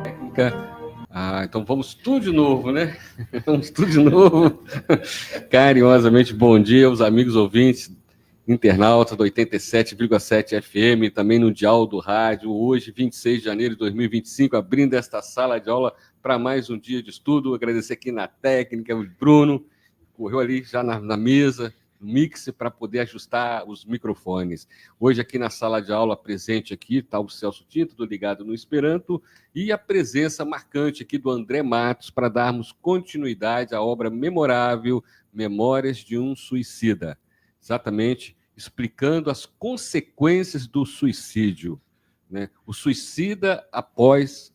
técnica. Então vamos tudo de novo, né? Vamos tudo de novo. Carinhosamente, bom dia aos amigos ouvintes, internautas do 87,7 FM, também no dial do rádio. Hoje, 26 de janeiro de 2025, abrindo esta sala de aula para mais um dia de estudo. Agradecer aqui na técnica, o Bruno, correu ali já na mesa, no mix, para poder ajustar os microfones. Hoje aqui na sala de aula, presente aqui, está o Celso Tinto, do Ligado no Esperanto, e a presença marcante aqui do André Matos, para darmos continuidade à obra memorável Memórias de um Suicida. Exatamente, explicando as consequências do suicídio, né? O suicida após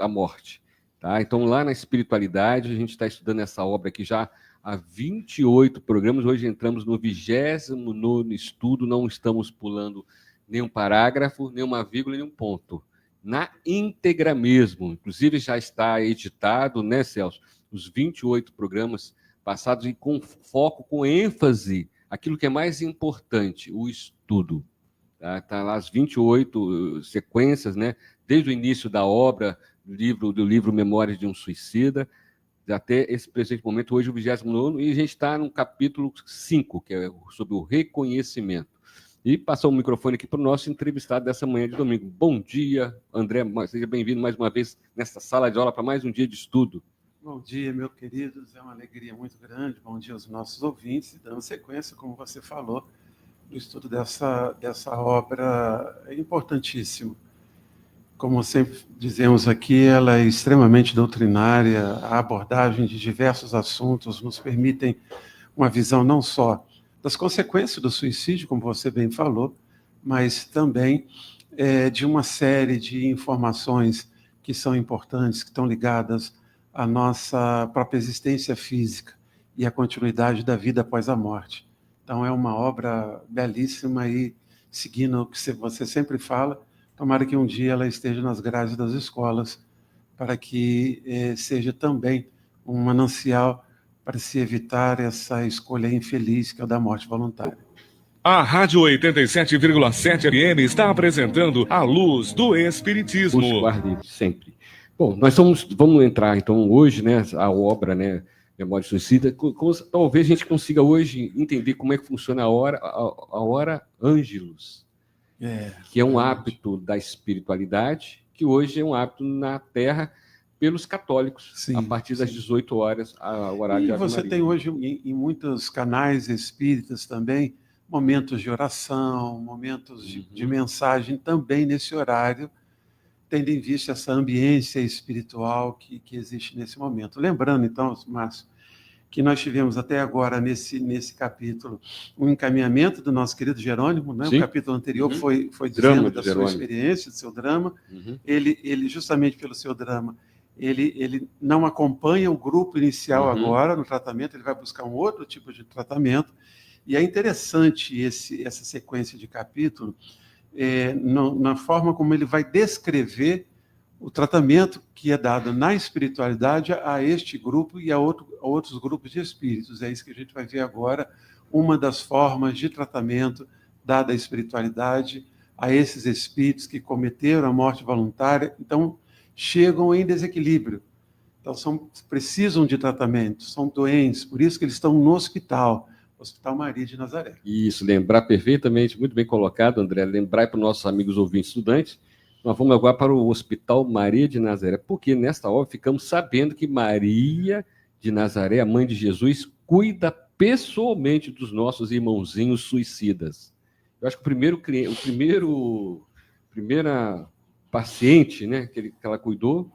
a morte. Tá? Então, lá na espiritualidade, a gente está estudando essa obra aqui já há 28 programas. Hoje entramos no 29º estudo, não estamos pulando nenhum parágrafo, nenhuma vírgula, nenhum ponto. Na íntegra mesmo. Inclusive, já está editado, né, Celso? Os 28 programas passados e com foco, com ênfase, aquilo que é mais importante, o estudo. Tá lá as 28 sequências, né? Desde o início da obra, do livro Memórias de um Suicida, até esse presente momento, hoje o 29º, e a gente está no capítulo 5, que é sobre o reconhecimento. E passar o microfone aqui para o nosso entrevistado dessa manhã de domingo. Bom dia, André, seja bem-vindo mais uma vez nesta sala de aula para mais um dia de estudo. Bom dia, meus queridos, é uma alegria muito grande. Bom dia aos nossos ouvintes, e dando sequência, como você falou, do estudo dessa obra importantíssima. Como sempre dizemos aqui, ela é extremamente doutrinária, a abordagem de diversos assuntos nos permitem uma visão não só das consequências do suicídio, como você bem falou, mas também de uma série de informações que são importantes, que estão ligadas à nossa própria existência física e à continuidade da vida após a morte. Então, é uma obra belíssima e, seguindo o que você sempre fala, tomara que um dia ela esteja nas grades das escolas, para que seja também um manancial para se evitar essa escolha infeliz que é o da morte voluntária. A Rádio 87,7 FM está apresentando A Luz do Espiritismo. Os guarde sempre. Bom, nós vamos entrar, então, hoje, né, a obra, né, Memória de Suicida. Talvez a gente consiga hoje entender como é que funciona a hora Ângelus, que é um hábito da espiritualidade, que hoje é um hábito na Terra pelos católicos, sim, a partir das 18 horas, o horário de Ave Maria. E você tem hoje, em muitos canais espíritas também, momentos de oração, momentos de mensagem também nesse horário, tendo em vista essa ambiência espiritual que existe nesse momento. Lembrando, então, Márcio, que nós tivemos até agora, nesse capítulo, um encaminhamento do nosso querido Jerônimo, né? O capítulo anterior foi dizendo da sua experiência, do seu drama. Ele, justamente pelo seu drama, ele não acompanha o grupo inicial agora no tratamento, ele vai buscar um outro tipo de tratamento, e é interessante essa sequência de capítulo, na forma como ele vai descrever o tratamento que é dado na espiritualidade a este grupo e a outros grupos de espíritos. É isso que a gente vai ver agora, uma das formas de tratamento dada à espiritualidade a esses espíritos que cometeram a morte voluntária, então chegam em desequilíbrio. Então precisam de tratamento, são doentes, por isso que eles estão no hospital Maria de Nazaré. Isso, lembrar perfeitamente, muito bem colocado, André, lembrar para os nossos amigos ouvintes estudantes. Nós vamos agora para o Hospital Maria de Nazaré, porque nesta hora ficamos sabendo que Maria de Nazaré, a mãe de Jesus, cuida pessoalmente dos nossos irmãozinhos suicidas. Eu acho que o primeira paciente, né, que ela cuidou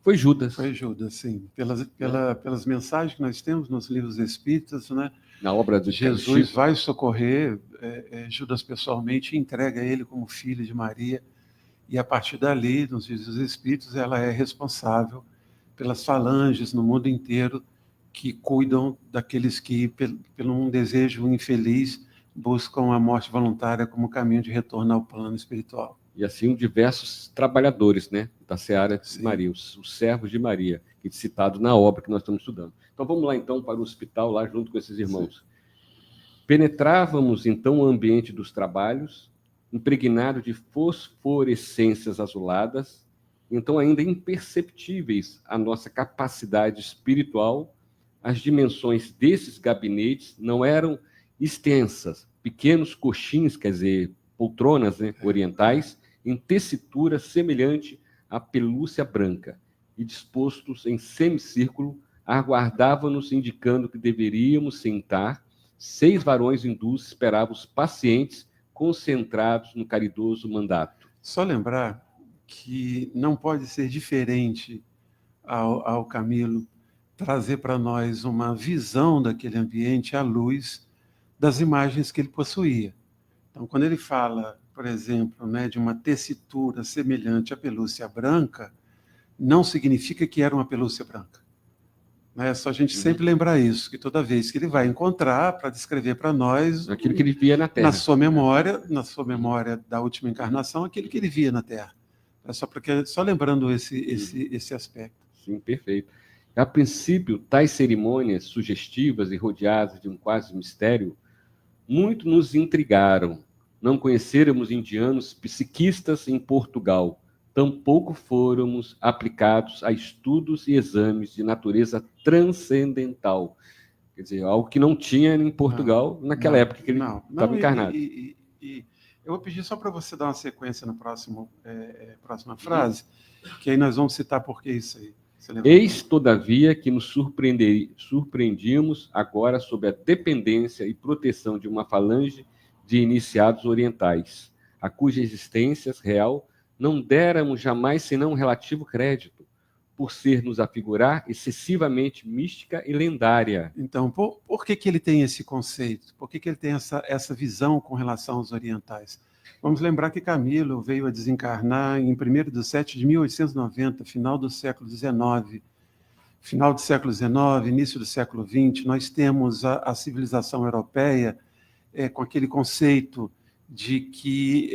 foi Judas. Foi Judas, sim. Pelas mensagens que nós temos nos livros espíritas, né? Na obra de Jesus vai socorrer Judas pessoalmente e entrega ele como filho de Maria. E a partir dali, nos livros dos espíritos, ela é responsável pelas falanges no mundo inteiro que cuidam daqueles que, pelo um desejo infeliz, buscam a morte voluntária como caminho de retorno ao plano espiritual. E assim diversos trabalhadores, né, da Seara de Maria, os servos de Maria, que é citado na obra que nós estamos estudando. Então vamos lá então para o hospital, lá junto com esses irmãos. Sim. Penetrávamos então o ambiente dos trabalhos, impregnado de fosforescências azuladas, então ainda imperceptíveis à nossa capacidade espiritual. As dimensões desses gabinetes não eram extensas, pequenos coxins, quer dizer, poltronas, né, orientais, em tessitura semelhante à pelúcia branca, e dispostos em semicírculo, aguardavam-nos, indicando que deveríamos sentar. 6 varões hindus esperavam os pacientes, concentrados no caridoso mandato. Só lembrar que não pode ser diferente ao Camilo trazer para nós uma visão daquele ambiente à luz das imagens que ele possuía. Então, quando ele fala, por exemplo, né, de uma tessitura semelhante à pelúcia branca, não significa que era uma pelúcia branca. É só a gente sempre lembrar isso, que toda vez que ele vai encontrar para descrever para nós aquilo que ele via na Terra, na sua memória da última encarnação, aquilo que ele via na Terra. É só lembrando esse aspecto. Sim, perfeito. A princípio, tais cerimônias sugestivas e rodeadas de um quase mistério muito nos intrigaram. Não conhecêramos indianos psiquistas em Portugal, tampouco fôramos aplicados a estudos e exames de natureza transcendental. Quer dizer, algo que não tinha em Portugal naquela época que ele estava encarnado. Eu vou pedir só para você dar uma sequência na próxima frase, que aí nós vamos citar por que isso aí. Eis, todavia, que nos surpreendíamos agora sob a dependência e proteção de uma falange de iniciados orientais, a cuja existência real não déramos jamais senão um relativo crédito, por ser nos afigurar excessivamente mística e lendária. Então, por que ele tem esse conceito? Por que ele tem essa visão com relação aos orientais? Vamos lembrar que Camilo veio a desencarnar em 1º de 1890, final do século XIX. Final do século XIX, início do século XX, nós temos a civilização europeia com aquele conceito de que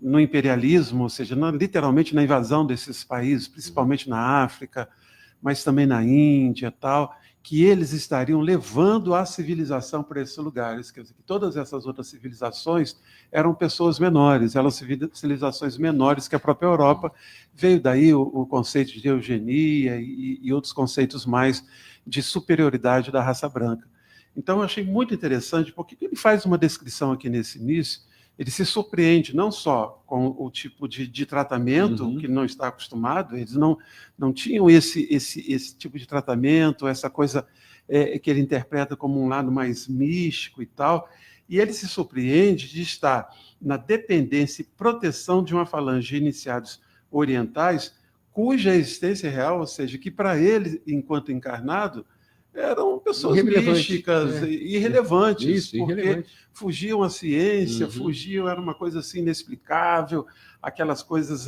no imperialismo, ou seja, literalmente na invasão desses países, principalmente na África, mas também na Índia e tal, que eles estariam levando a civilização para esses lugares. Quer dizer, que todas essas outras civilizações eram pessoas menores, eram civilizações menores que a própria Europa. Veio daí o conceito de eugenia e outros conceitos mais de superioridade da raça branca. Então, eu achei muito interessante, porque ele faz uma descrição aqui nesse início, ele se surpreende não só com o tipo de tratamento que ele não está acostumado, eles não tinham esse tipo de tratamento, essa coisa que ele interpreta como um lado mais místico e tal, e ele se surpreende de estar na dependência e proteção de uma falange de iniciados orientais, cuja existência real, ou seja, que para ele, enquanto encarnado, eram pessoas místicas, irrelevantes, porque fugiam à ciência, era uma coisa assim inexplicável, aquelas coisas,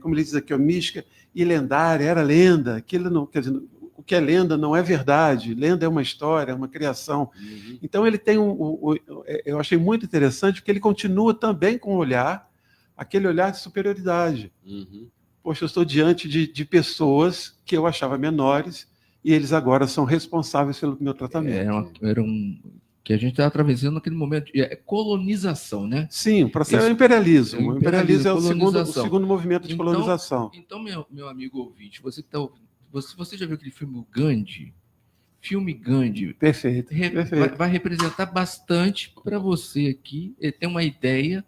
como ele diz aqui, mística e lendária, era lenda, aquilo não, quer dizer, o que é lenda não é verdade, lenda é uma história, é uma criação. Então ele tem eu achei muito interessante, porque ele continua também com aquele olhar de superioridade. Poxa, eu estou diante de pessoas que eu achava menores, e eles agora são responsáveis pelo meu tratamento. Era que a gente está atravessando naquele momento de colonização, né? Sim, o processo é o imperialismo. O imperialismo é o segundo movimento de colonização. Então, meu amigo ouvinte, você já viu aquele filme Gandhi? Filme Gandhi. Perfeito. Vai representar bastante para você aqui ter uma ideia,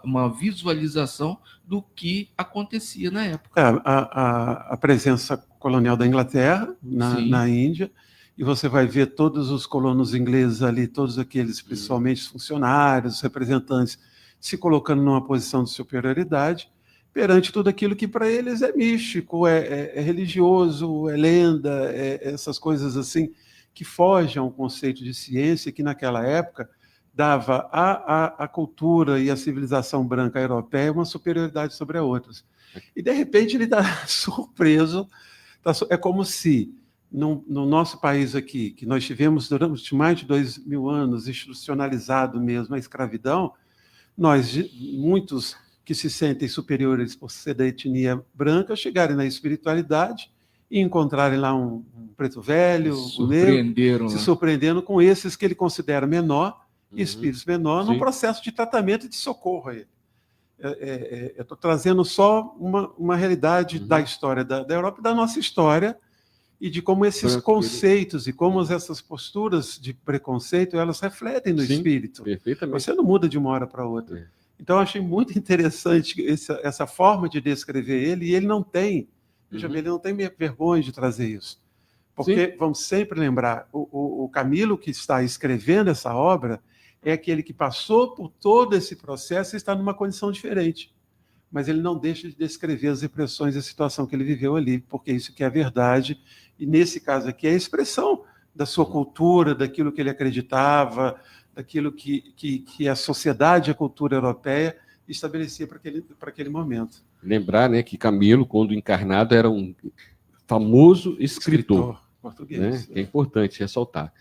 uma visualização do que acontecia na época. A presença colonial da Inglaterra na Índia, e você vai ver todos os colonos ingleses ali, todos aqueles, principalmente funcionários, representantes, se colocando numa posição de superioridade perante tudo aquilo que para eles é místico, é religioso, é lenda, essas coisas assim que fogem ao conceito de ciência, que naquela época dava à cultura e à civilização branca europeia uma superioridade sobre as outras. E, de repente, ele está surpreso. É como se, no nosso país aqui, que nós tivemos durante mais de 2000 anos institucionalizado mesmo a escravidão, muitos que se sentem superiores por ser da etnia branca, chegarem na espiritualidade e encontrarem lá um preto velho, se surpreendendo com esses que ele considera menor, espíritos menor, num processo de tratamento e de socorro a ele. eu estou trazendo só uma realidade da história da Europa, da nossa história, e de como esses conceitos e como essas posturas de preconceito, elas refletem no espírito. Perfeitamente. Você não muda de uma hora para outra. Então, eu achei muito interessante essa forma de descrever ele, e ele não tem, veja bem, ele não tem vergonha de trazer isso. Porque, vamos sempre lembrar, o Camilo que está escrevendo essa obra é aquele que passou por todo esse processo e está numa condição diferente. Mas ele não deixa de descrever as impressões e a situação que ele viveu ali, porque isso que é a verdade, e nesse caso aqui é a expressão da sua cultura, daquilo que ele acreditava, daquilo que a sociedade e a cultura europeia estabelecia para aquele momento. Lembrar, né, que Camilo, quando encarnado, era um famoso escritor português. Né, que é importante ressaltar.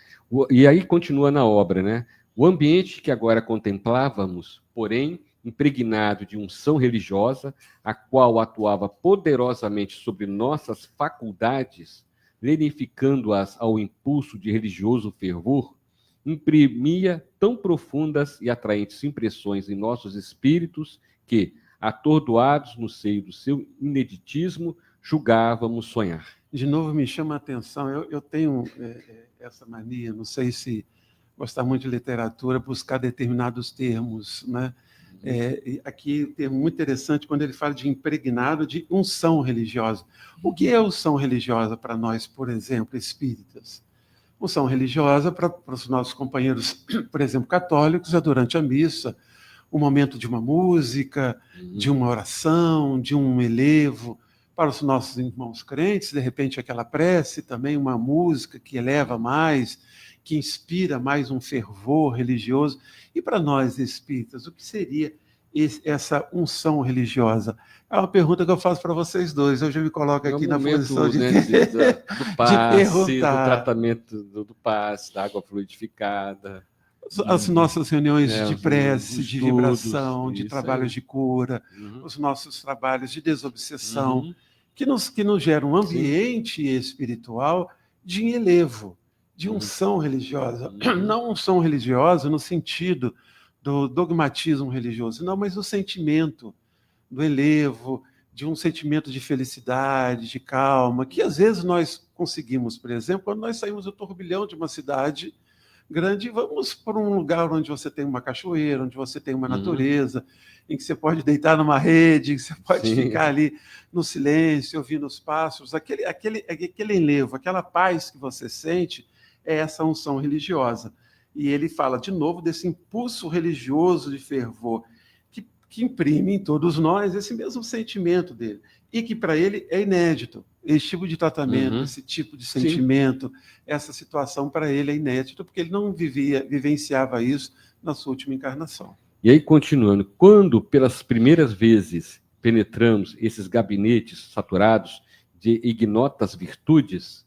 E aí continua na obra, né? O ambiente que agora contemplávamos, porém, impregnado de unção religiosa, a qual atuava poderosamente sobre nossas faculdades, lenificando-as ao impulso de religioso fervor, imprimia tão profundas e atraentes impressões em nossos espíritos que, atordoados no seio do seu ineditismo, julgávamos sonhar. De novo, me chama a atenção, eu tenho essa mania, não sei se gostar muito de literatura, buscar determinados termos, né? Aqui o termo muito interessante quando ele fala de impregnado de unção religiosa. O que é unção religiosa para nós, por exemplo, espíritas? Unção religiosa para os nossos companheiros, por exemplo, católicos, é durante a missa, o momento de uma música, de uma oração, de um elevo. Para os nossos irmãos crentes, de repente aquela prece, também uma música que eleva mais, que inspira mais um fervor religioso. E para nós espíritas, o que seria essa unção religiosa? É uma pergunta que eu faço para vocês dois. Hoje eu me coloco aqui na posição de, do passe, de perguntar. Do tratamento do passe, da água fluidificada. As nossas reuniões de prece, de vibração, de trabalhos de cura, os nossos trabalhos de desobsessão, que nos geram um ambiente espiritual de elevo, de unção religiosa. Não unção religiosa no sentido do dogmatismo religioso, não, mas o sentimento do elevo, de um sentimento de felicidade, de calma, que às vezes nós conseguimos, por exemplo, quando nós saímos do turbilhão de uma cidade grande, vamos para um lugar onde você tem uma cachoeira, onde você tem uma natureza, em que você pode deitar numa rede, em que você pode ficar ali no silêncio, ouvindo os pássaros, aquele enlevo, aquela paz que você sente, é essa unção religiosa. E ele fala de novo desse impulso religioso de fervor, que imprime em todos nós esse mesmo sentimento dele, e que para ele é inédito. Esse tipo de tratamento, esse tipo de sentimento, essa situação para ele é inédito, porque ele não vivenciava isso na sua última encarnação. E aí, continuando, quando pelas primeiras vezes penetramos esses gabinetes saturados de ignotas virtudes,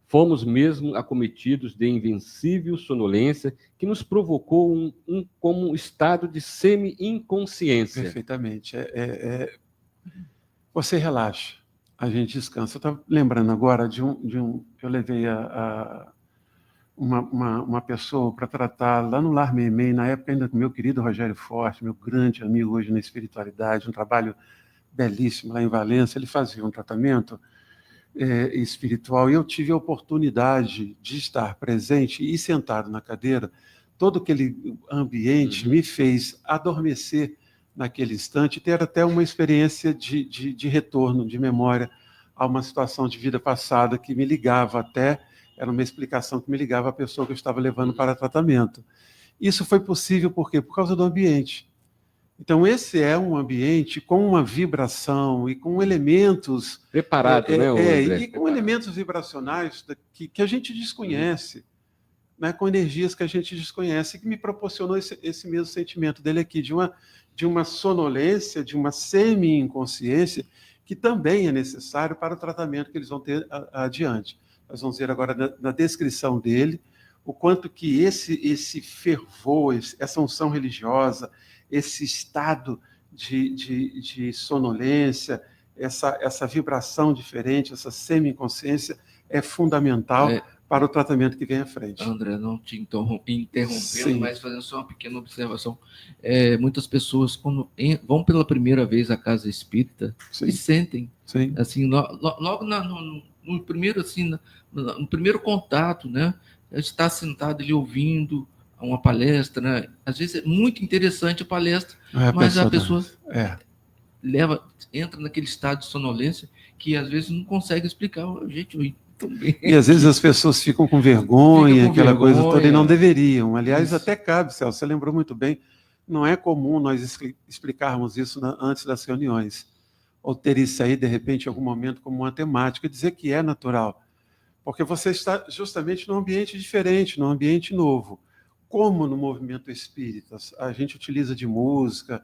fomos mesmo acometidos de invencível sonolência que nos provocou como um estado de semi-inconsciência. Perfeitamente. Você relaxa, a gente descansa. Eu estava lembrando agora de um eu levei uma pessoa para tratar lá no Lar Meimei, na época ainda com meu querido Rogério Forte, meu grande amigo hoje na espiritualidade, um trabalho belíssimo lá em Valência. Ele fazia um tratamento espiritual, e eu tive a oportunidade de estar presente e sentado na cadeira. Todo aquele ambiente me fez adormecer naquele instante, ter até uma experiência de retorno, de memória a uma situação de vida passada que me ligava até, era uma explicação que me ligava à pessoa que eu estava levando para tratamento. Isso foi possível por quê? Por causa do ambiente. Então, esse é um ambiente com uma vibração e com elementos... Preparado, né, André? E com elementos vibracionais que a gente desconhece, né, com energias que a gente desconhece, que me proporcionou esse mesmo sentimento dele aqui, de uma sonolência, de uma semi-inconsciência, que também é necessário para o tratamento que eles vão ter adiante. Nós vamos ver agora na descrição dele o quanto que esse fervor, essa unção religiosa, esse estado de sonolência, essa vibração diferente, essa semi-inconsciência é fundamental para o tratamento que vem à frente. André, não te interrompendo, Sim. mas fazendo só uma pequena observação. Muitas pessoas, quando vão pela primeira vez à casa espírita, Sim. e sentem, Sim. assim, logo no primeiro, assim, no primeiro contato, né? Está sentado ali ouvindo uma palestra, né? Às vezes é muito interessante a palestra, mas a pessoa entra naquele estado de sonolência que às vezes não consegue explicar. Gente, e às vezes as pessoas ficam com vergonha, coisa toda, e não deveriam. Aliás, Isso. até cabe, Celso, você lembrou muito bem, não é comum nós explicarmos isso antes das reuniões, ou ter isso aí, de repente, em algum momento, como uma temática, dizer que é natural, porque você está justamente num ambiente diferente, num ambiente novo. Como no movimento espírita, a gente utiliza de música,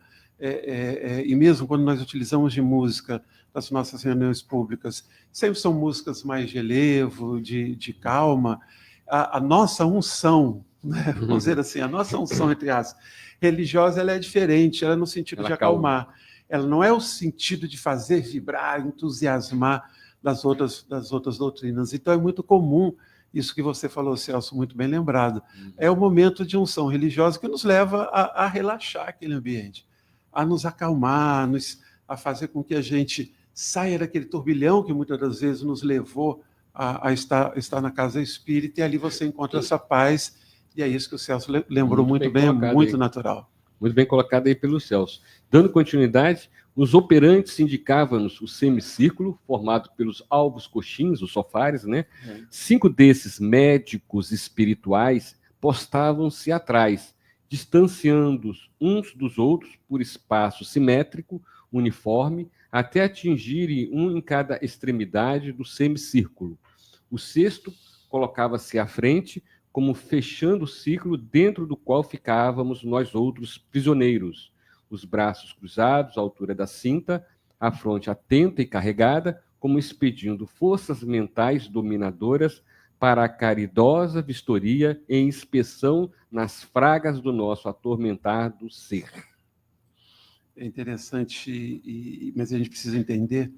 e mesmo quando nós utilizamos de música nas nossas reuniões públicas, sempre são músicas mais de relevo, de calma. A nossa unção, né? Vamos dizer assim, a nossa unção, entre aspas, religiosa, ela é diferente, ela é no sentido de acalmar. Ela não é o sentido de fazer vibrar, entusiasmar das outras doutrinas. Então, é muito comum isso que você falou, Celso, muito bem lembrado. É o momento de unção religiosa que nos leva a relaxar aquele ambiente, a nos acalmar, a fazer com que a gente saia daquele turbilhão que muitas das vezes nos levou a estar na casa espírita, e ali você encontra essa paz, e é isso que o Celso lembrou muito bem, é muito natural. Muito bem colocado aí pelo Celso. Dando continuidade, os operantes indicavam-nos o semicírculo, formado pelos alvos coxins, os sofares, né? 5 desses médicos espirituais postavam-se atrás, distanciando-os uns dos outros por espaço simétrico, uniforme, até atingirem um em cada extremidade do semicírculo. O sexto colocava-se à frente, como fechando o círculo dentro do qual ficávamos nós outros prisioneiros, os braços cruzados à altura da cinta, a fronte atenta e carregada, como expedindo forças mentais dominadoras para a caridosa vistoria e inspeção nas fragas do nosso atormentado ser. É interessante, mas a gente precisa entender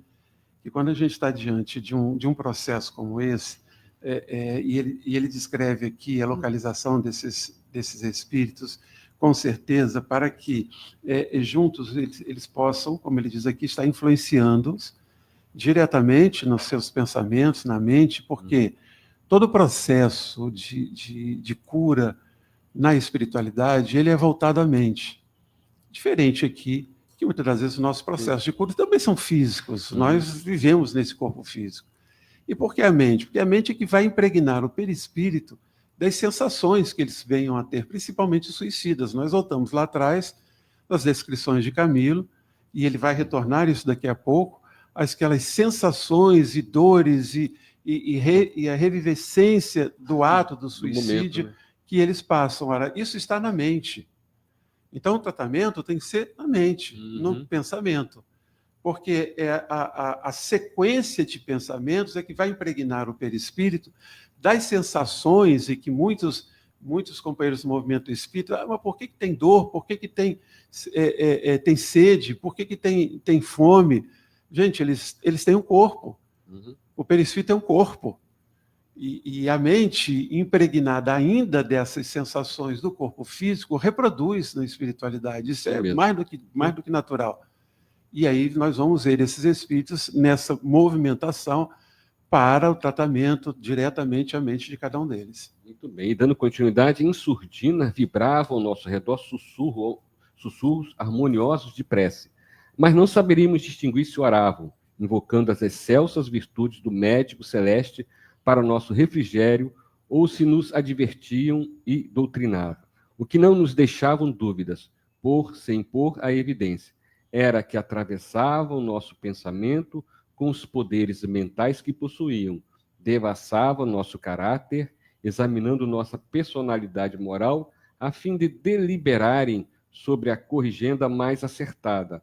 que quando a gente está diante de um processo como esse, e ele descreve aqui a localização desses espíritos, com certeza, para que juntos eles possam, como ele diz aqui, estar influenciando-os diretamente nos seus pensamentos, na mente, porque todo o processo de cura na espiritualidade, ele é voltado à mente. Diferente aqui, que muitas das vezes os nossos processos de cura também são físicos, nós vivemos nesse corpo físico. E por que a mente? Porque a mente é que vai impregnar o perispírito das sensações que eles venham a ter, principalmente suicidas. Nós voltamos lá atrás, nas descrições de Camilo, e ele vai retornar isso daqui a pouco, aquelas sensações e dores e a revivescência do ato do suicídio, momento, né? Que eles passam. Ora, isso está na mente. Então, o tratamento tem que ser na mente, no pensamento. Porque a sequência de pensamentos é que vai impregnar o perispírito das sensações, e que muitos companheiros do movimento espírita, mas por que tem dor? Por que tem sede? Por que tem fome? Gente, eles têm um corpo. O perispírito é um corpo. E a mente, impregnada ainda dessas sensações do corpo físico, reproduz na espiritualidade. Isso é mais do que natural. E aí nós vamos ver esses espíritos nessa movimentação para o tratamento diretamente à mente de cada um deles. Muito bem. E dando continuidade, em surdina vibravam ao nosso redor sussurros harmoniosos de prece. Mas não saberíamos distinguir se oravam, invocando as excelsas virtudes do médico celeste para o nosso refrigério, ou se nos advertiam e doutrinavam. O que não nos deixavam dúvidas, sem impor a evidência, era que atravessavam nosso pensamento com os poderes mentais que possuíam, devassavam nosso caráter, examinando nossa personalidade moral, a fim de deliberarem sobre a corrigenda mais acertada,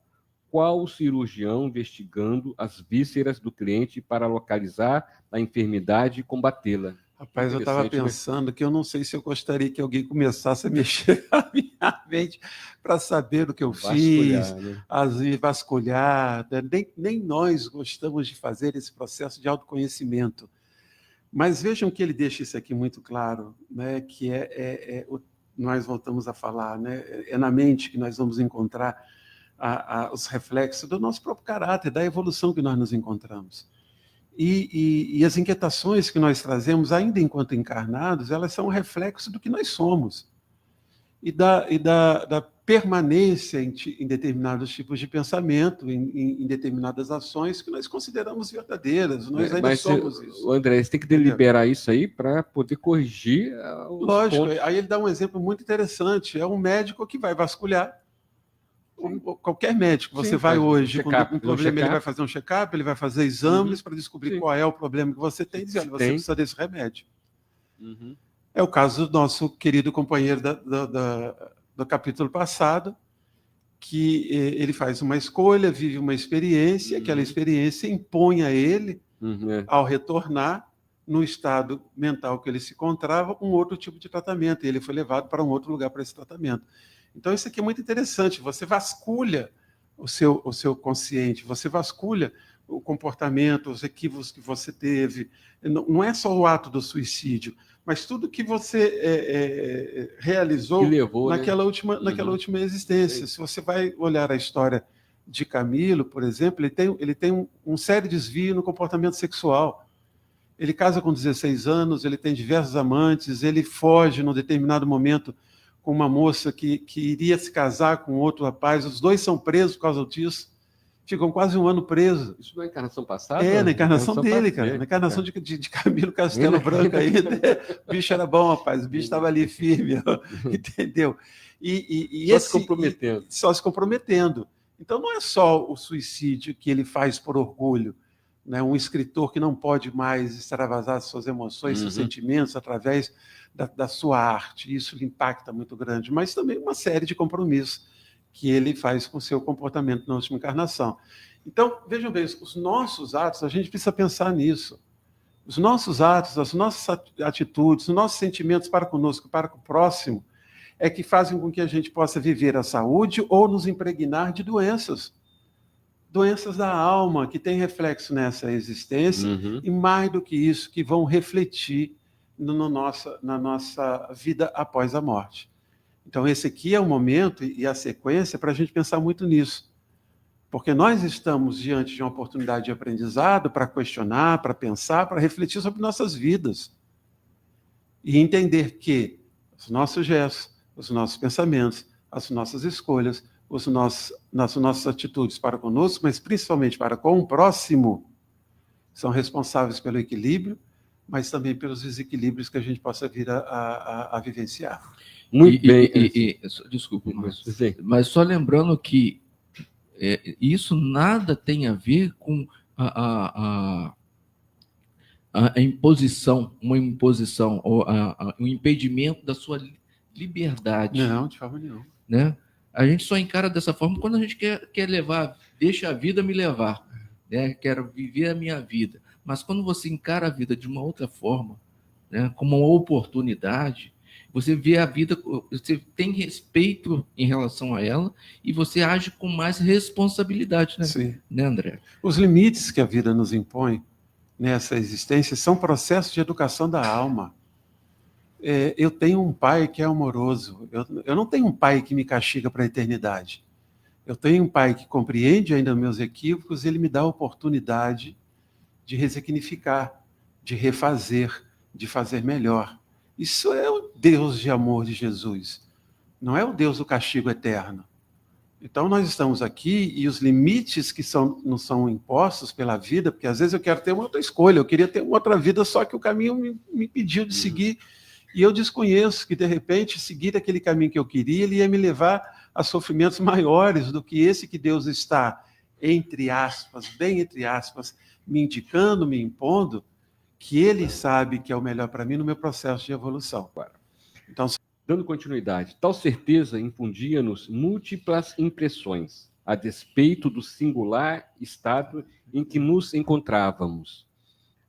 qual o cirurgião investigando as vísceras do cliente para localizar a enfermidade e combatê-la. Rapaz, eu estava pensando que eu não sei se eu gostaria que alguém começasse a mexer a minha mente para saber o que eu fiz, né? Vasculhar. Nem nós gostamos de fazer esse processo de autoconhecimento. Mas vejam que ele deixa isso aqui muito claro, né? Que nós voltamos a falar, né? É na mente que nós vamos encontrar os reflexos do nosso próprio caráter, da evolução que nós nos encontramos. E as inquietações que nós trazemos, ainda enquanto encarnados, elas são um reflexo do que nós somos. E da permanência em determinados tipos de pensamento, em determinadas ações que nós consideramos verdadeiras. Nós ainda somos isso. André, você tem que deliberar isso aí para poder corrigir os Lógico, pontos. aí ele dá um exemplo muito interessante. É um médico que vai vasculhar. Qualquer médico, você vai hoje com um problema, ele vai fazer um check-up, ele vai fazer exames para descobrir qual é o problema que você tem, e dizer, olha, você precisa desse remédio. É o caso do nosso querido companheiro do capítulo passado, que ele faz uma escolha, vive uma experiência, aquela experiência impõe a ele, ao retornar no estado mental que ele se encontrava, um outro tipo de tratamento, e ele foi levado para um outro lugar para esse tratamento. Então, isso aqui é muito interessante. Você vasculha o seu consciente, você vasculha o comportamento, os equívocos que você teve. Não é só o ato do suicídio, mas tudo que você realizou que levou, naquela última existência. Se você vai olhar a história de Camilo, por exemplo, ele tem um sério desvio no comportamento sexual. Ele casa com 16 anos, ele tem diversos amantes, ele foge num determinado momento com uma moça que iria se casar com outro rapaz, os dois são presos por causa disso, ficam quase um ano presos. Isso na encarnação passada? Na encarnação dele, cara. Na encarnação de Camilo Castelo Branco ainda. O bicho era bom, rapaz, o bicho estava ali firme, entendeu? Só se comprometendo. Então, não é só o suicídio que ele faz por orgulho, né? Um escritor que não pode mais extravasar suas emoções, seus sentimentos através da sua arte, isso lhe impacta muito grande, mas também uma série de compromissos que ele faz com o seu comportamento na última encarnação. Então, vejam bem, os nossos atos, a gente precisa pensar nisso. Os nossos atos, as nossas atitudes, os nossos sentimentos para conosco, para o próximo, é que fazem com que a gente possa viver a saúde ou nos impregnar de doenças. Doenças da alma, que têm reflexo nessa existência, e mais do que isso, que vão refletir na nossa vida após a morte. Então, esse aqui é o momento e a sequência para a gente pensar muito nisso. Porque nós estamos diante de uma oportunidade de aprendizado para questionar, para pensar, para refletir sobre nossas vidas. E entender que os nossos gestos, os nossos pensamentos, as nossas escolhas, as nossas atitudes para conosco, mas principalmente para com o próximo, são responsáveis pelo equilíbrio, mas também pelos desequilíbrios que a gente possa vir a vivenciar. Muito bem. Desculpa, mas só lembrando que isso nada tem a ver com a imposição, uma imposição, ou o impedimento da sua liberdade. Não, de forma nenhuma. Né? A gente só encara dessa forma quando a gente quer levar, deixa a vida me levar, né? Quero viver a minha vida. Mas quando você encara a vida de uma outra forma, né? Como uma oportunidade, você vê a vida, você tem respeito em relação a ela e você age com mais responsabilidade, né? Sim. Né, André? Os limites que a vida nos impõe nessa existência são processos de educação da alma. Eu tenho um pai que é amoroso. Eu não tenho um pai que me castiga para a eternidade. Eu tenho um pai que compreende ainda meus equívocos e ele me dá a oportunidade de resignificar, de refazer, de fazer melhor. Isso é o Deus de amor de Jesus. Não é o Deus do castigo eterno. Então, nós estamos aqui e os limites que nos são impostos pela vida, porque às vezes eu quero ter uma outra escolha, eu queria ter uma outra vida, só que o caminho me impediu de seguir. E eu desconheço que, de repente, seguir aquele caminho que eu queria, ele ia me levar a sofrimentos maiores do que esse que Deus está, entre aspas, bem entre aspas, me indicando, me impondo, que ele sabe que é o melhor para mim no meu processo de evolução. Então, dando continuidade, tal certeza infundia-nos múltiplas impressões, a despeito do singular estado em que nos encontrávamos.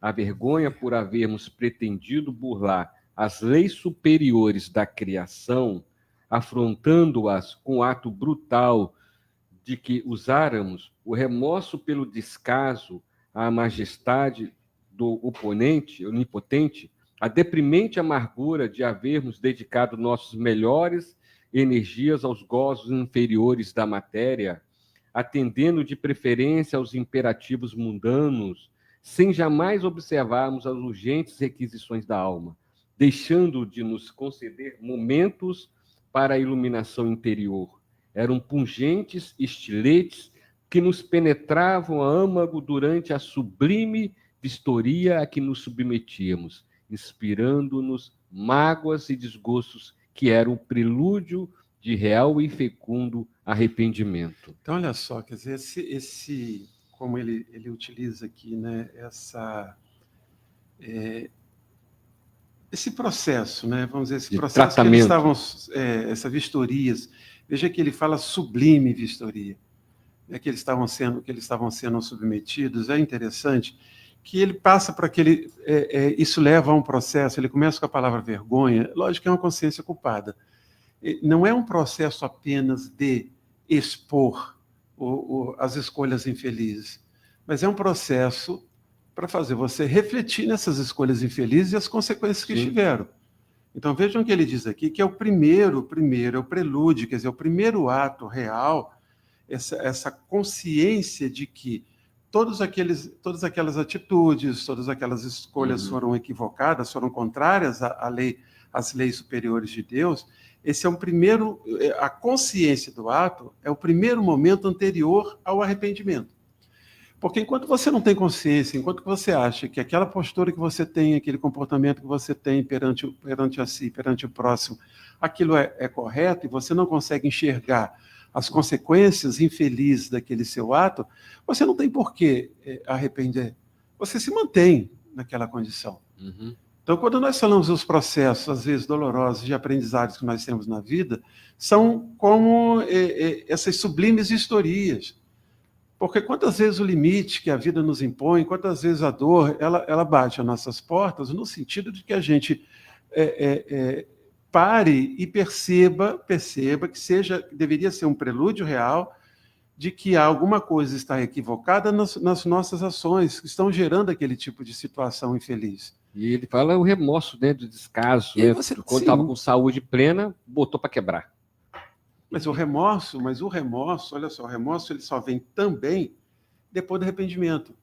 A vergonha por havermos pretendido burlar as leis superiores da criação, afrontando-as com o ato brutal de que usáramos, o remorso pelo descaso à majestade do oponente, onipotente, a deprimente amargura de havermos dedicado nossas melhores energias aos gozos inferiores da matéria, atendendo de preferência aos imperativos mundanos, sem jamais observarmos as urgentes requisições da alma, deixando de nos conceder momentos para a iluminação interior. Eram pungentes estiletes que nos penetravam a âmago durante a sublime vistoria a que nos submetíamos, inspirando-nos mágoas e desgostos que eram o prelúdio de real e fecundo arrependimento. Então, olha só, quer dizer, como ele utiliza aqui, né, esse processo, né, vamos dizer, esse de processo tratamento. que eles estavam, essa vistorias, veja que ele fala sublime vistoria, né, que eles estavam sendo submetidos, é interessante que ele passa para aquele, isso leva a um processo, ele começa com a palavra vergonha, lógico que é uma consciência culpada, não é um processo apenas de expor as escolhas infelizes, mas é um processo para fazer você refletir nessas escolhas infelizes e as consequências que tiveram. Então vejam que ele diz aqui que é o primeiro, é o prelúdio, quer dizer, o primeiro ato real, essa consciência de que todas aquelas atitudes, todas aquelas escolhas foram equivocadas, foram contrárias às leis superiores de Deus. Esse é o primeiro, a consciência do ato é o primeiro momento anterior ao arrependimento. Porque enquanto você não tem consciência, enquanto você acha que aquela postura que você tem, aquele comportamento que você tem perante a si, perante o próximo, aquilo é correto e você não consegue enxergar as consequências infelizes daquele seu ato, você não tem por que arrepender. Você se mantém naquela condição. Então, quando nós falamos dos processos, às vezes dolorosos, de aprendizados que nós temos na vida, são como essas sublimes historias. Porque quantas vezes o limite que a vida nos impõe, quantas vezes a dor, ela bate às nossas portas, no sentido de que a gente pare e perceba que deveria ser um prelúdio real de que alguma coisa está equivocada nas nossas ações, que estão gerando aquele tipo de situação infeliz. E ele fala o remorso, né, do descaso, né? Quando estava com saúde plena, botou para quebrar. Mas o remorso, olha só, o remorso ele só vem também depois do arrependimento.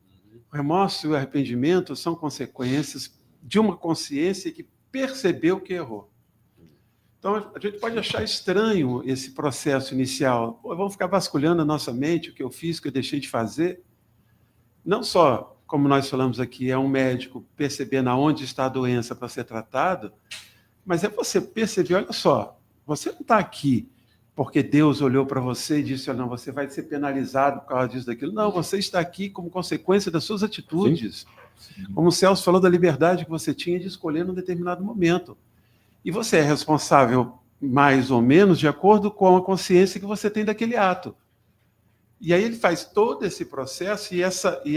O remorso e o arrependimento são consequências de uma consciência que percebeu que errou. Então, a gente pode achar estranho esse processo inicial. Vamos ficar vasculhando a nossa mente, o que eu fiz, o que eu deixei de fazer. Não só, como nós falamos aqui, é um médico percebendo aonde está a doença para ser tratado, mas é você perceber, olha só, você não está aqui porque Deus olhou para você e disse, olha, não, você vai ser penalizado por causa disso, daquilo. Não, você está aqui como consequência das suas atitudes. Sim. Como o Celso falou da liberdade que você tinha de escolher num determinado momento. E você é responsável, mais ou menos, de acordo com a consciência que você tem daquele ato. E aí ele faz todo esse processo e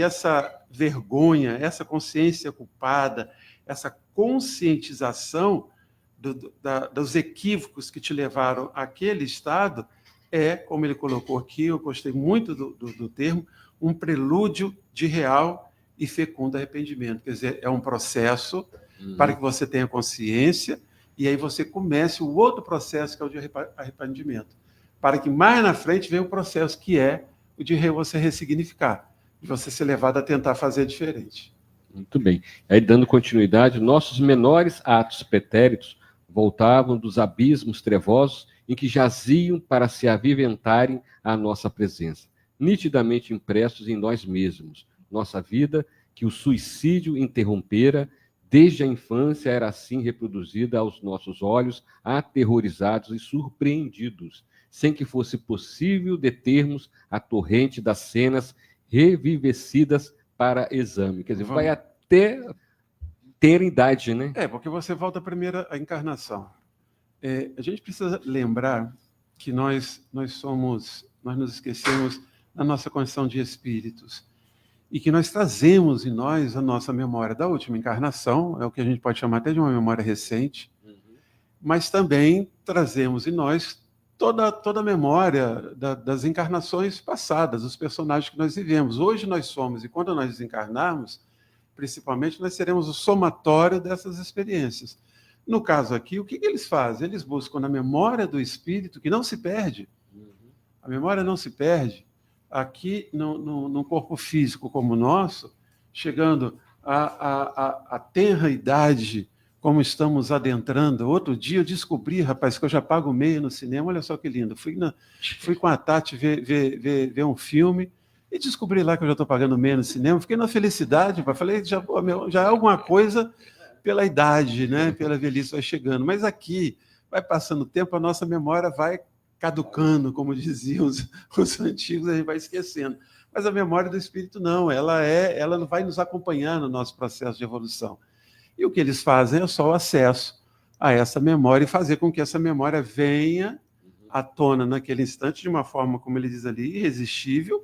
essa vergonha, essa consciência culpada, essa conscientização dos equívocos que te levaram àquele estado como ele colocou aqui, eu gostei muito do termo, um prelúdio de real e fecundo arrependimento. Quer dizer, é um processo para que você tenha consciência e aí você comece o outro processo, que é o de arrependimento, para que mais na frente venha o processo que é o de você ressignificar, de você ser levado a tentar fazer diferente. Muito bem. Aí, dando continuidade, nossos menores atos pretéritos voltavam dos abismos trevosos em que jaziam para se aviventarem à nossa presença, nitidamente impressos em nós mesmos. Nossa vida, que o suicídio interrompera, desde a infância era assim reproduzida aos nossos olhos, aterrorizados e surpreendidos, sem que fosse possível determos a torrente das cenas revivecidas para exame. Quer dizer, vai até ter idade, né? Porque você volta à primeira encarnação. A gente precisa lembrar que nós nos esquecemos da nossa condição de espíritos e que nós trazemos em nós a nossa memória da última encarnação, é o que a gente pode chamar até de uma memória recente, mas também trazemos em nós toda a memória das encarnações passadas, dos personagens que nós vivemos. Hoje nós somos, e quando nós desencarnarmos, principalmente, nós seremos o somatório dessas experiências. No caso aqui, o que eles fazem? Eles buscam na memória do espírito, que não se perde. A memória não se perde. Aqui, num corpo físico como o nosso, chegando à tenra idade, como estamos adentrando. Outro dia eu descobri, rapaz, que eu já pago meia no cinema. Olha só que lindo. Fui com a Tati ver um filme e descobri lá que eu já estou pagando meia no cinema. Fiquei na felicidade, rapaz. Falei, já é alguma coisa pela idade, né? Pela velhice vai chegando. Mas aqui, vai passando o tempo, a nossa memória vai caducando, como diziam os antigos, a gente vai esquecendo. Mas a memória do espírito não, ela vai nos acompanhar no nosso processo de evolução. E o que eles fazem é só o acesso a essa memória e fazer com que essa memória venha à tona naquele instante de uma forma, como ele diz ali, irresistível,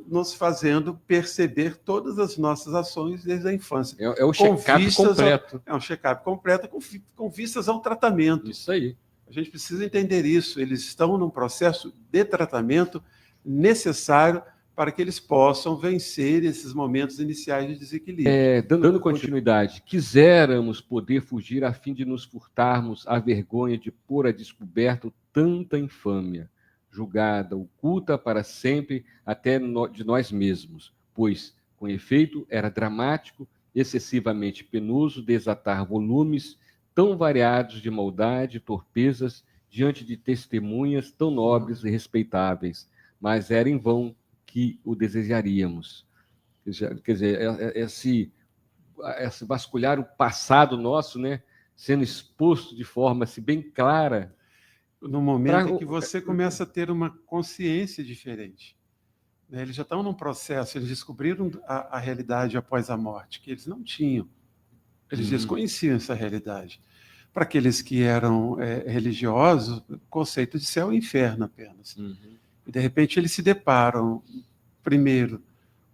nos fazendo perceber todas as nossas ações desde a infância. É o check-up completo. É um check-up completo com vistas ao tratamento. Isso aí. A gente precisa entender isso. Eles estão num processo de tratamento necessário para que eles possam vencer esses momentos iniciais de desequilíbrio. Dando continuidade, quiséramos poder fugir a fim de nos furtarmos a vergonha de pôr a descoberto tanta infâmia, julgada, oculta para sempre até de nós mesmos, pois, com efeito, era dramático, excessivamente penoso desatar volumes tão variados de maldade e torpezas diante de testemunhas tão nobres e respeitáveis, mas era em vão que o desejaríamos. Quer dizer, esse vasculhar o passado nosso, né, sendo exposto de forma assim, bem clara. No momento em que você começa a ter uma consciência diferente. Eles já estão num processo, eles descobriram a realidade após a morte, que eles não tinham. Eles desconheciam essa realidade. Para aqueles que eram religiosos, o conceito de céu e inferno apenas. E, de repente, eles se deparam, primeiro,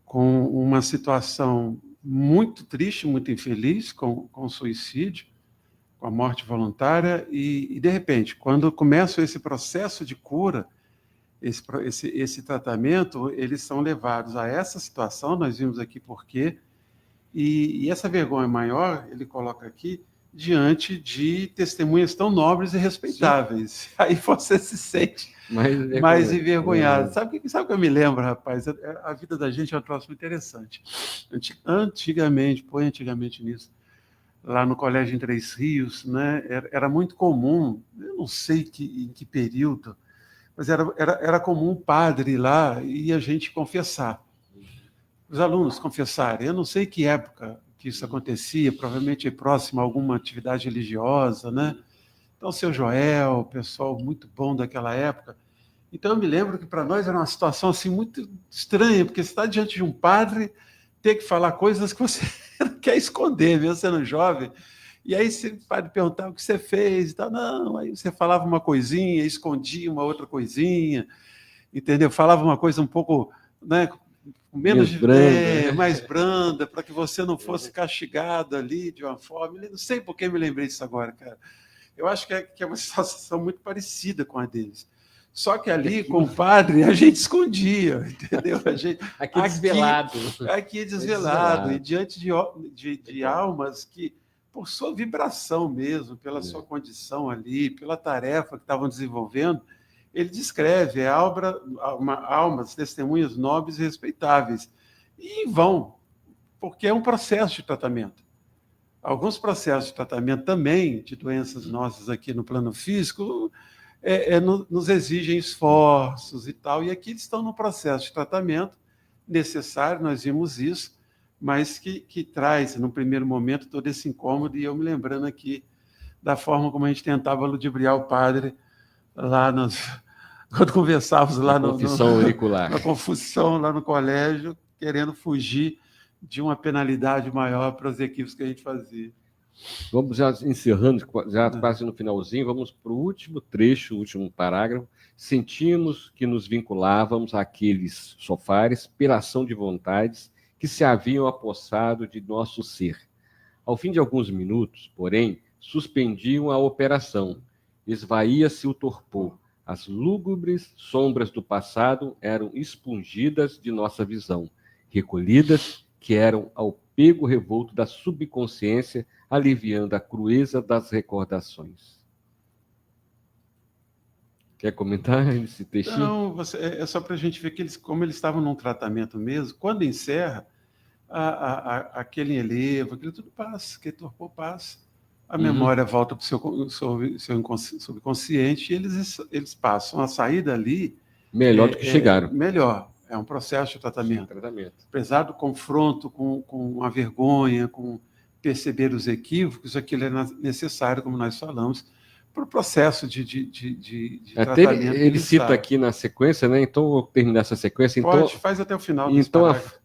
com uma situação muito triste, muito infeliz, com o suicídio, com a morte voluntária, e, de repente, quando começa esse processo de cura, esse tratamento, eles são levados a essa situação, nós vimos aqui por quê, e essa vergonha maior, ele coloca aqui, diante de testemunhas tão nobres e respeitáveis. Sim. Aí você se sente mais envergonhado. Sabe o que eu me lembro, rapaz? A vida da gente é um troço muito interessante. Antigamente, põe antigamente nisso, lá no colégio em Três Rios, né, era muito comum, eu não sei em que período, mas era comum o padre lá e a gente confessar. Os alunos confessarem. Eu não sei que época que isso acontecia, provavelmente próximo a alguma atividade religiosa, né? Então, o seu Joel, o pessoal muito bom daquela época. Então, eu me lembro que para nós era uma situação assim muito estranha, porque você está diante de um padre, ter que falar coisas que você não quer esconder, mesmo sendo jovem. E aí o padre perguntava o que você fez e tal. Não, aí você falava uma coisinha, escondia uma outra coisinha, entendeu? Falava uma coisa um pouco, né, menos branda, mais branda, para que você não fosse castigado ali de uma forma. Não sei por que me lembrei disso agora, cara. Eu acho que é uma situação muito parecida com a deles. Só que ali, com o padre, a gente escondia, entendeu? Aqui desvelado. Aqui desvelado. E diante de almas que, por sua vibração mesmo, pela sua condição ali, pela tarefa que estavam desenvolvendo, ele descreve almas, testemunhas nobres e respeitáveis. E vão, porque é um processo de tratamento. Alguns processos de tratamento também, de doenças nossas aqui no plano físico, nos exigem esforços e tal. E aqui eles estão no processo de tratamento necessário, nós vimos isso, mas que traz, no primeiro momento, todo esse incômodo. E eu me lembrando aqui da forma como a gente tentava ludibriar o padre lá quando conversávamos lá na confissão auricular. Na confissão lá no colégio, querendo fugir de uma penalidade maior para os equipes que a gente fazia. Vamos já encerrando, já quase no finalzinho, vamos para o último trecho, o último parágrafo. Sentimos que nos vinculávamos àqueles sofares pela ação de vontades que se haviam apossado de nosso ser. Ao fim de alguns minutos, porém, suspendiam a operação. Esvaía-se o torpor. As lúgubres sombras do passado eram expungidas de nossa visão, recolhidas, que eram ao pego revolto da subconsciência, aliviando a crueza das recordações. Quer comentar esse textinho? Não, é só para a gente ver que como eles estavam num tratamento mesmo, quando encerra, aquele enlevo, aquilo tudo passa, aquele torpor passa. A memória volta para o seu subconsciente e eles passam a sair dali. Melhor do que chegaram. Melhor. É um processo de tratamento. Apesar do confronto com a vergonha, com perceber os equívocos, aquilo é necessário, como nós falamos, para o processo de até tratamento. Ele cita aqui na sequência, né? Então, vou terminar essa sequência. Faz até o final.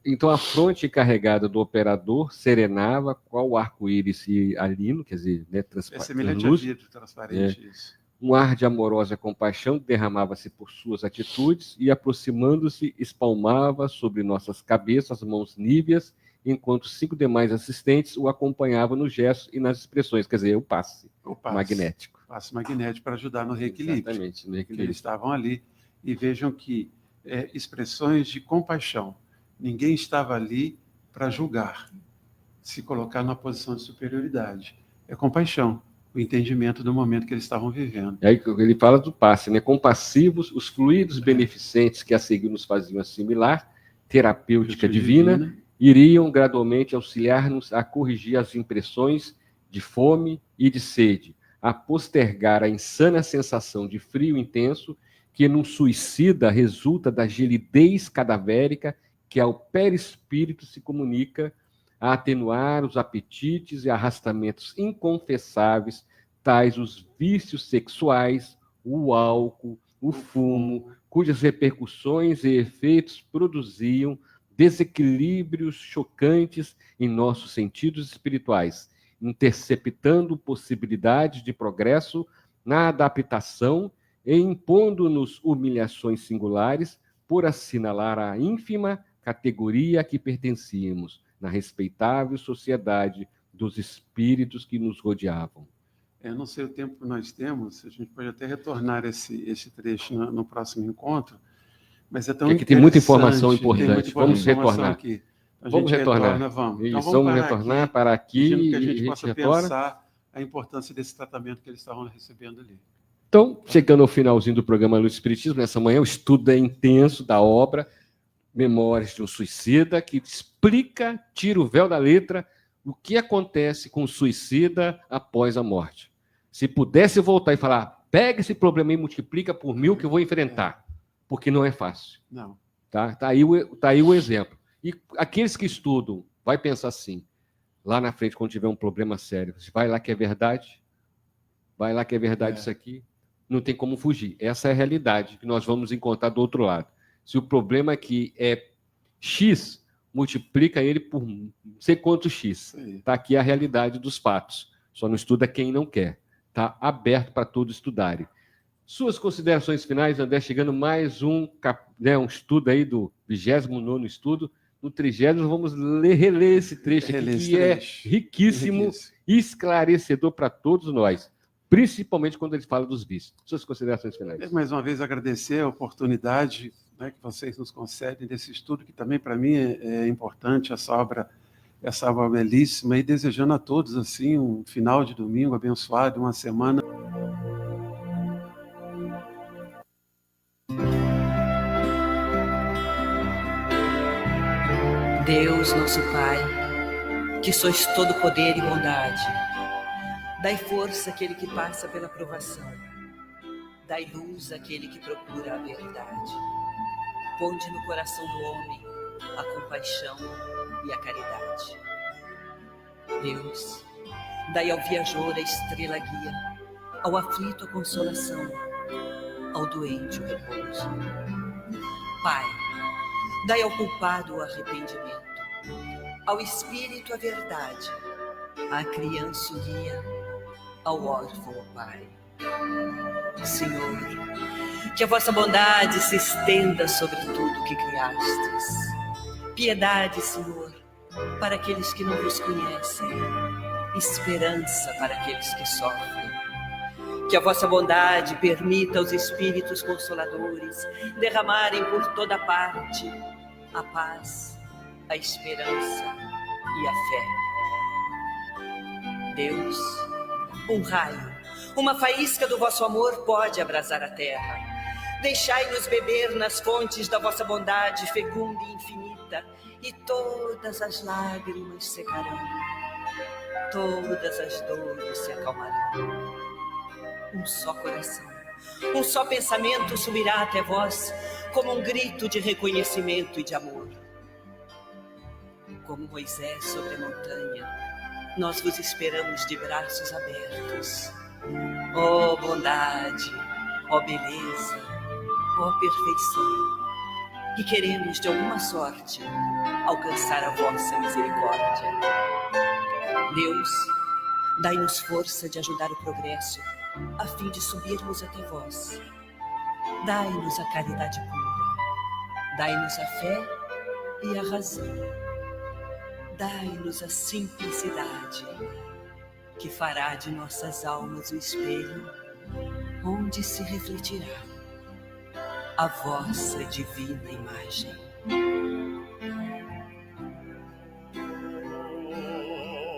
Então, a fronte carregada do operador serenava qual arco-íris alino, quer dizer, né, é semelhante a vidro transparente, isso. Um ar de amorosa compaixão derramava-se por suas atitudes e, aproximando-se, espalmava sobre nossas cabeças mãos níveas, enquanto 5 demais assistentes o acompanhavam nos gestos e nas expressões, quer dizer, o passe magnético. Passe magnético para ajudar no reequilíbrio. Exatamente, no reequilíbrio. Eles estavam ali e vejam que expressões de compaixão. Ninguém estava ali para julgar, se colocar numa posição de superioridade. É compaixão, o entendimento do momento que eles estavam vivendo. Aí ele fala do passe, né? Compassivos, os fluidos beneficentes que a seguir nos faziam assimilar, terapêutica divina, iriam gradualmente auxiliar-nos a corrigir as impressões de fome e de sede, a postergar a insana sensação de frio intenso que num suicida resulta da gelidez cadavérica que ao perispírito se comunica, a atenuar os apetites e arrastamentos inconfessáveis, tais os vícios sexuais, o álcool, o fumo, cujas repercussões e efeitos produziam desequilíbrios chocantes em nossos sentidos espirituais, interceptando possibilidades de progresso na adaptação e impondo-nos humilhações singulares por assinalar a ínfima categoria a que pertencíamos na respeitável sociedade dos espíritos que nos rodeavam. Eu não sei o tempo que nós temos, a gente pode até retornar esse trecho no próximo encontro, mas é tão interessante. Tem muita informação importante. Vamos retornar. Aqui. Vamos retornar. Vamos. Então, vamos retornar para aqui que a gente possa retorna. pensar a importância desse tratamento que eles estavam recebendo ali. Então, chegando ao finalzinho do programa Luz do Espiritismo, nessa manhã o estudo é intenso da obra Memórias de um Suicida, que explica, tira o véu da letra, o que acontece com o suicida após a morte. Se pudesse voltar e falar, pega esse problema e multiplica por 1000 que eu vou enfrentar, porque não é fácil. Não. Tá aí o exemplo. E aqueles que estudam, vai pensar assim, lá na frente, quando tiver um problema sério, vai lá que é verdade, vai lá que é verdade isso aqui, não tem como fugir. Essa é a realidade que nós vamos encontrar do outro lado. Se o problema aqui é X, multiplica ele por não sei quanto X. Está aqui a realidade dos fatos. Só não estuda quem não quer. Está aberto para todos estudarem. Suas considerações finais, André, chegando mais um estudo aí do 29º estudo. No 30º, vamos reler esse trecho aqui, que é riquíssimo e esclarecedor para todos nós, principalmente quando ele fala dos vícios. Suas considerações finais. Mais uma vez, agradecer a oportunidade, né, que vocês nos concedem desse estudo, que também para mim é importante, essa obra belíssima, e desejando a todos assim um final de domingo abençoado, uma semana. Deus, nosso Pai, que sois todo poder e bondade, dai força àquele que passa pela provação, dai luz àquele que procura a verdade. Ponde no coração do homem a compaixão e a caridade. Deus, dai ao viajor a estrela guia, ao aflito a consolação, ao doente o repouso. Pai, dai ao culpado o arrependimento, ao espírito a verdade, à criança o guia, ao órfão o Pai. Senhor, que a vossa bondade se estenda sobre tudo que criastes. Piedade, Senhor, para aqueles que não vos conhecem, esperança para aqueles que sofrem. Que a vossa bondade permita aos espíritos consoladores derramarem por toda parte a paz, a esperança e a fé. Deus, um raio, uma faísca do vosso amor pode abrasar a terra. Deixai-nos beber nas fontes da vossa bondade fecunda e infinita, e todas as lágrimas secarão, todas as dores se acalmarão. Um só coração, um só pensamento subirá até vós, como um grito de reconhecimento e de amor. Como Moisés sobre a montanha, nós vos esperamos de braços abertos. Ó bondade, ó beleza, ó perfeição, e queremos de alguma sorte alcançar a vossa misericórdia. Deus, dai-nos força de ajudar o progresso, a fim de subirmos até vós. Dai-nos a caridade pura, dai-nos a fé e a razão. Dai-nos a simplicidade, que fará de nossas almas o espelho onde se refletirá a vossa divina imagem.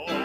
Ave